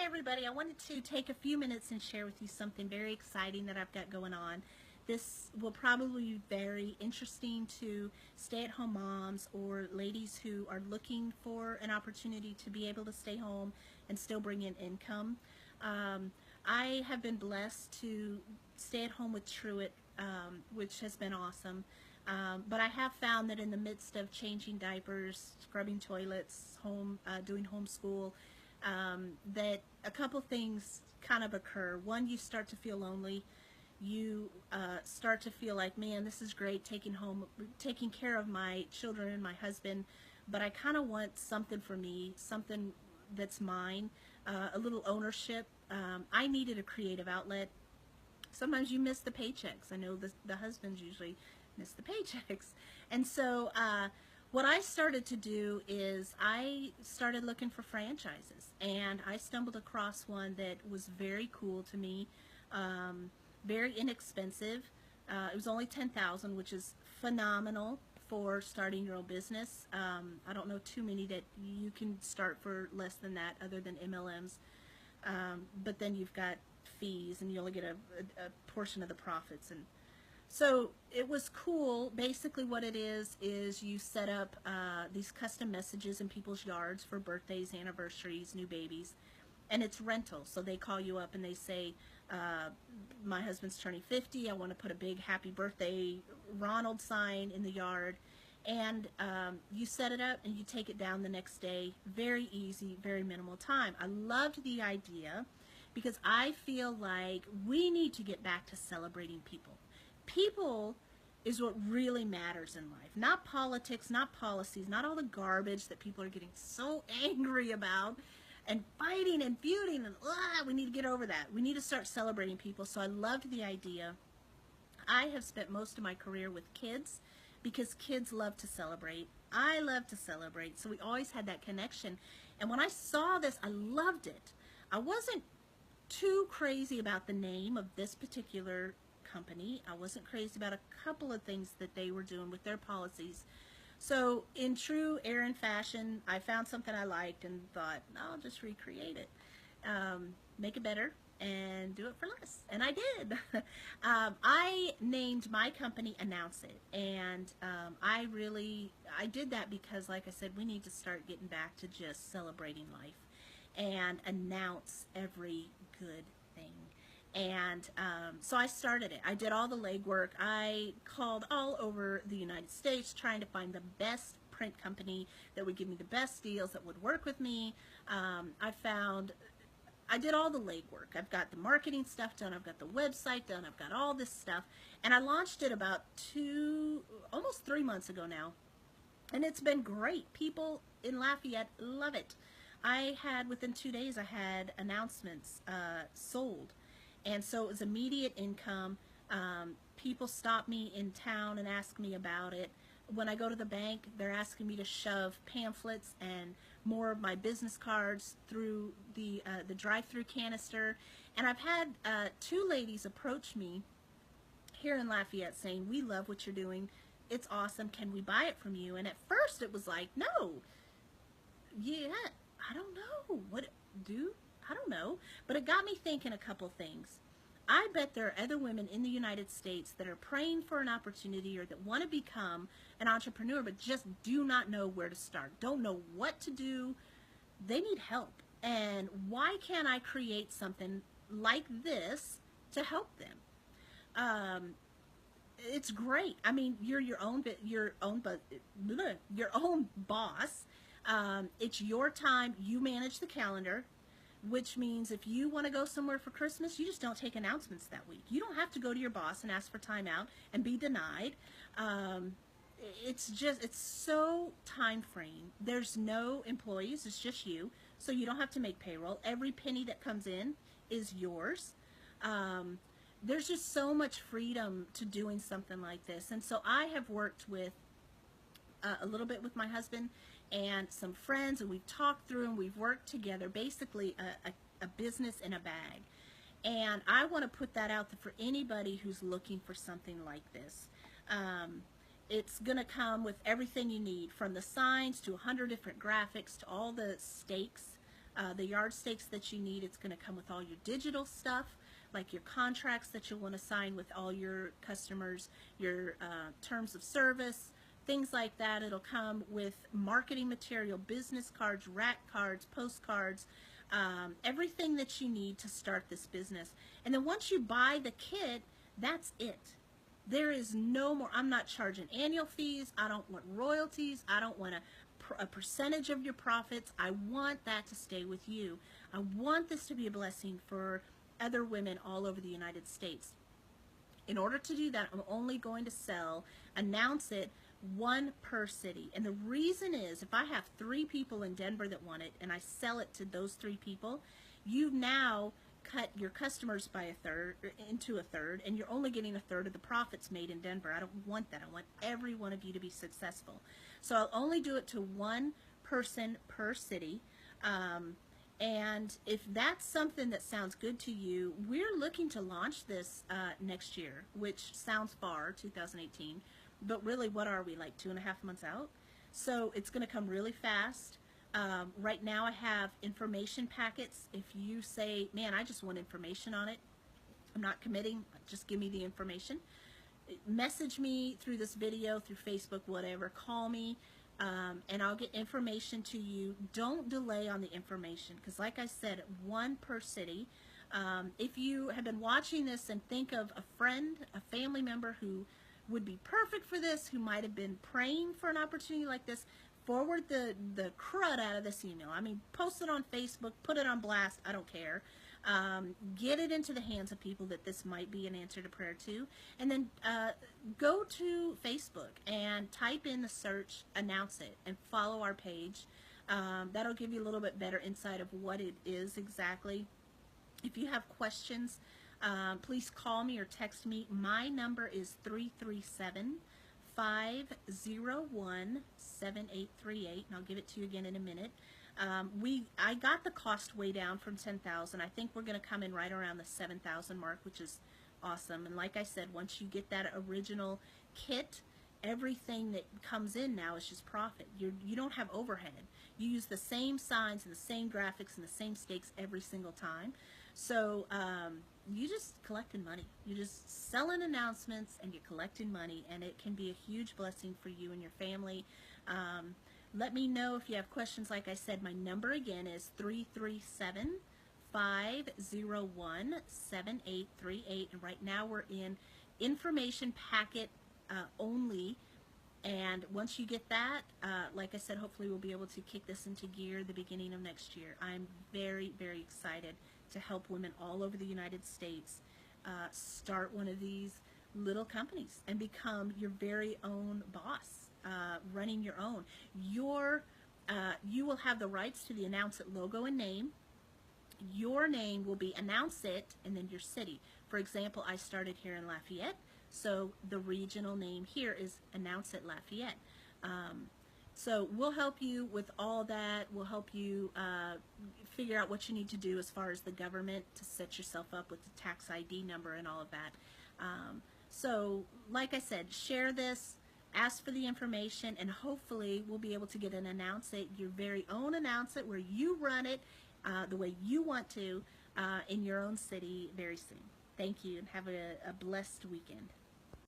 Hi everybody, I wanted to take a few minutes and share with you something very exciting that I've got going on. This will probably be very interesting to stay-at-home moms or ladies who are looking for an opportunity to be able to stay home and still bring in income. Um, I have been blessed to stay at home with Truett, which has been awesome. But I have found that in the midst of changing diapers, scrubbing toilets, doing homeschool, that a couple things kind of occur. One, you start to feel lonely. You start to feel like, man, this is great taking care of my children and my husband, but I kind of want something for me, something that's mine, a little ownership. I needed a creative outlet. Sometimes you miss the paychecks. I know the husbands usually miss the paychecks. And so what I started to do is I started looking for franchises, and I stumbled across one that was very cool to me, very inexpensive. It was only $10,000, which is phenomenal for starting your own business. I don't know too many that you can start for less than that other than MLMs. But then you've got fees, and you only get a portion of the profits. And so it was cool. Basically what it is you set up these custom messages in people's yards for birthdays, anniversaries, new babies, and it's rental. So they call you up and they say, my husband's turning 50, I want to put a big happy birthday Ronald sign in the yard. And you set it up and you take it down the next day. Very easy, very minimal time. I loved the idea because I feel like we need to get back to celebrating people. People is what really matters in life. Not politics, not policies, not all the garbage that people are getting so angry about and fighting and feuding, and we need to get over that. We need to start celebrating people. So I loved the idea. I have spent most of my career with kids because kids love to celebrate. I love to celebrate. So we always had that connection. And when I saw this, I loved it. I wasn't too crazy about the name of this particular company. I wasn't crazy about a couple of things that they were doing with their policies. So in true Erin fashion, I found something I liked and thought, I'll just recreate it, make it better, and do it for less. And I did. I named my company Announce It, and I did that because, like I said, we need to start getting back to just celebrating life and announce every good thing. And so I started it. I did all the legwork. I called all over the United States trying to find the best print company that would give me the best deals, that would work with me. I did all the legwork. I've got the marketing stuff done. I've got the website done. I've got all this stuff. And I launched it about almost 3 months ago now. And it's been great. People in Lafayette love it. Within 2 days, I had announcements sold. And so it was immediate income. People stop me in town and ask me about it. When I go to the bank, they're asking me to shove pamphlets and more of my business cards through the drive-through canister. And I've had 2 ladies approach me here in Lafayette saying, we love what you're doing. It's awesome. Can we buy it from you? And at first it was like, no. Yeah, I don't know. I don't know. But it got me thinking a couple things. I bet there are other women in the United States that are praying for an opportunity or that want to become an entrepreneur but just do not know where to start, don't know what to do. They need help. And why can't I create something like this to help them? It's great. I mean, you're your own boss. It's your time. You manage the calendar, which means if you want to go somewhere for Christmas, you just don't take announcements that week. You don't have to go to your boss and ask for time out and be denied. It's so time frame. There's no employees. It's just you. So you don't have to make payroll. Every penny that comes in is yours. There's just so much freedom to doing something like this. And so I have worked with a little bit with my husband and some friends, and we've talked through and we've worked together, basically a business in a bag. And I want to put that out there for anybody who's looking for something like this. It's going to come with everything you need, from the signs to 100 different graphics to all the stakes the yard stakes that you need. It's going to come with all your digital stuff, like your contracts that you'll want to sign with all your customers, your terms of service, things like that. It'll come with marketing material, business cards, rack cards, postcards, everything that you need to start this business. And then once you buy the kit, that's it. There is no more. I'm not charging annual fees. I don't want royalties. I don't want a percentage of your profits. I want that to stay with you. I want this to be a blessing for other women all over the United States. In order to do that, I'm only going to announce it, one per city. And the reason is, if I have 3 people in Denver that want it and I sell it to those 3 people, you now cut your customers by into a third, and you're only getting a third of the profits made in Denver. I don't want that. I want every one of you to be successful. So I'll only do it to one person per city. And if that's something that sounds good to you, we're looking to launch this next year, which sounds far, 2018. But really, what are we, like 2.5 months out? So it's going to come really fast. Right now I have information packets. If you say, man, I just want information on it, I'm not committing, just give me the information. Message me through this video, through Facebook, whatever. Call me, and I'll get information to you. Don't delay on the information, because like I said, one per city. If you have been watching this and think of a friend, a family member who would be perfect for this, who might have been praying for an opportunity like this, forward the crud out of this email. I mean, post it on Facebook, put it on blast, I don't care. Get it into the hands of people that this might be an answer to prayer to. And then go to Facebook and type in the search, announce it, and follow our page. That'll give you a little bit better insight of what it is exactly. If you have questions, please call me or text me. My number is 337-501-7838, and I'll give it to you again in a minute. I got the cost way down from $10,000. I think we're going to come in right around the $7,000 mark, which is awesome. And like I said, once you get that original kit, everything that comes in now is just profit. You don't have overhead. You use the same signs and the same graphics and the same stakes every single time. So you just collecting money. You're just selling announcements and you're collecting money, and it can be a huge blessing for you and your family. Let me know if you have questions. Like I said, my number again is 337-501-7838, and right now we're in information packet only. And once you get that, like I said, hopefully we'll be able to kick this into gear the beginning of next year. I'm very, very excited to help women all over the United States start one of these little companies and become your very own boss, running your own. You will have the rights to the Announce It logo and name. Your name will be Announce It and then your city. For example, I started here in Lafayette, so the regional name here is Announce It Lafayette. So we'll help you with all that. We'll help you figure out what you need to do as far as the government to set yourself up with the tax ID number and all of that. So like I said, share this, ask for the information, and hopefully we'll be able to get an Announce It, your very own Announce It, where you run it the way you want to in your own city very soon. Thank you, and have a blessed weekend.